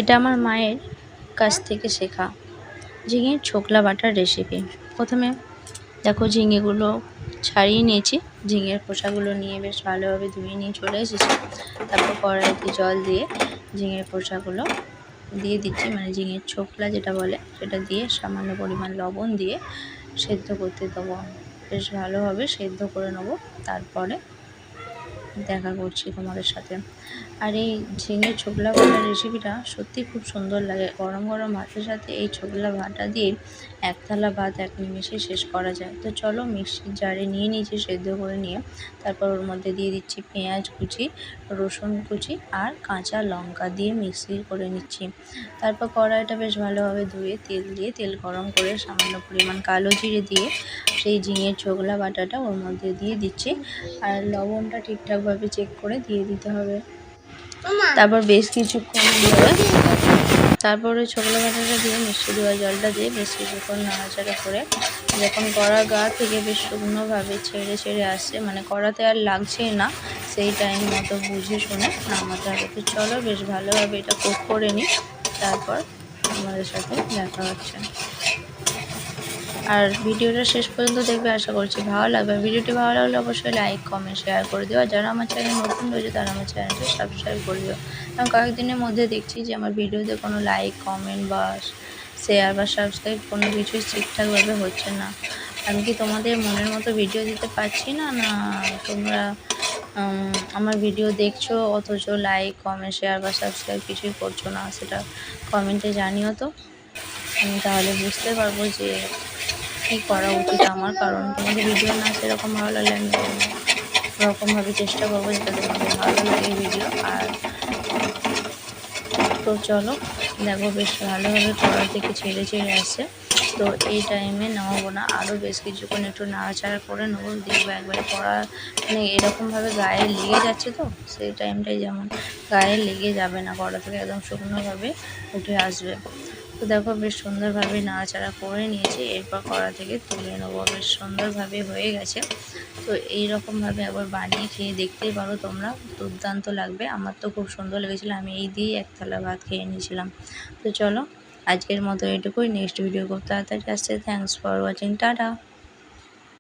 এটা আমার মায়ের কাছ থেকে শেখা ঝিঙের ছোকলা বাটার রেসিপি। প্রথমে দেখো ঝিঙেগুলো ছাড়িয়ে নিয়েছি, ঝিঙের খোসাগুলো নিয়ে বেশ ভালোভাবে ধুয়ে নিয়ে চলে এসেছি। তারপর কড়াইতে জল দিয়ে ঝিঙের খোসাগুলো দিয়ে দিচ্ছি, মানে ঝিঙের ছোকলা যেটা বলে সেটা দিয়ে সামান্য পরিমাণ লবণ দিয়ে সেদ্ধ করতে দেবো। বেশ ভালোভাবে সেদ্ধ করে নেবো, তারপরে দেখা করছি তোমাদের সাথে। আর এই ঝিঙের ছোকলা ভাটার রেসিপিটা সত্যি খুব সুন্দর লাগে। গরম গরম ভাতের সাথে এই ছোকলা ভাটা দিয়ে এক থালা ভাত এক নিমেষে শেষ করা যায়। তো চলো মিক্সির জারে নিয়ে নিয়েছি সেদ্ধ করে নিয়ে, তারপর ওর মধ্যে দিয়ে দিচ্ছি পেঁয়াজ কুচি, রসুন কুচি আর কাঁচা লঙ্কা দিয়ে মিক্সি করে নিচ্ছি। তারপর কড়াইটা বেশ ভালোভাবে ধুয়ে তেল দিয়ে তেল গরম করে সামান্য পরিমাণ কালো জিরে দিয়ে সেই ঝিঙের ছোকলা বাটাটা ওর মধ্যে দিয়ে দিচ্ছি। আর লবণটা ঠিকঠাকভাবে চেক করে দিয়ে দিতে হবে। তারপর বেশ কিছুক্ষণ ধরে তারপরে ছোকলা বাটাটা দিয়ে মিষ্টি দেওয়া জলটা দিয়ে বেশ কিছুক্ষণ নাড়াচাড়া করে যখন কড়ার গা থেকে বেশ শুকনোভাবে ছেড়ে ছেড়ে আসছে, মানে কড়াতে আর লাগছেই না, সেই টাইম মতো বুঝে শুনে নামাতে হবে। তো চলো বেশ ভালোভাবে এটা কুক করে নিই, তারপর আমাদের সাথে দেখা হচ্ছে। আর ভিডিওটা শেষ পর্যন্ত দেখবে, আশা করছি ভালো লাগবে। ভিডিওটি ভালো লাগলে অবশ্যই লাইক কমেন্ট শেয়ার করে দিও। আর যারা আমার চ্যানেল নতুন রয়েছে তারা আমার চ্যানেলটি সাবস্ক্রাইব করে দিও। কারণ কয়েকদিনের মধ্যে দেখছি যে আমার ভিডিওতে কোনো লাইক কমেন্ট বা শেয়ার বা সাবস্ক্রাইব কোনো কিছুই ঠিকঠাকভাবে হচ্ছে না। আমি কি তোমাদের মনের মতো ভিডিও দিতে পারছি না, না তোমরা আমার ভিডিও দেখছো অথচ লাইক কমেন্ট শেয়ার বা সাবস্ক্রাইব কিছুই করছো না? সেটা কমেন্টে জানিও তো, আমি তাহলে বুঝতে পারবো যে কী করা উচিত আমার। কারণ তোমাদের ভিডিও না সেরকম ভালো লাগলে আমি ওরকমভাবে চেষ্টা করবো যাতে তোমাদের ভালো লাগে ভিডিও। আর তো চলো দেখো বেশ ভালোভাবে কড়া থেকে ছেড়ে ছেড়ে আসছে। তো এই টাইমে নামাবো না, আরও বেশ কিছুক্ষণ একটু নাড়াচাড়া করে নেবো। দেখবো একবারে কড়া মানে এরকমভাবে গায়ে লেগে যাচ্ছে, তো সেই টাইমটাই যেমন গায়ে লেগে যাবে না, কড়া থেকে একদম শুকনোভাবে উঠে আসবে। তো দেখো বেশ সুন্দরভাবে নাড়াচাড়া করে নিয়েছি, এরপর কড়া থেকে তুলে নেবো। বেশ সুন্দরভাবে হয়ে গেছে। তো এইরকমভাবে একবার বানিয়ে খেয়ে দেখতেই পারো তোমরা, দুর্দান্ত লাগবে। আমার তো খুব সুন্দর লেগেছিলো, আমি এই দিয়েই এক থালা ভাত খেয়ে নিয়েছিলাম। তো চলো আজকের মতো এটুকুই, নেক্সট ভিডিও খুব তাড়াতাড়ি আসছে। Thanks for watching, tata.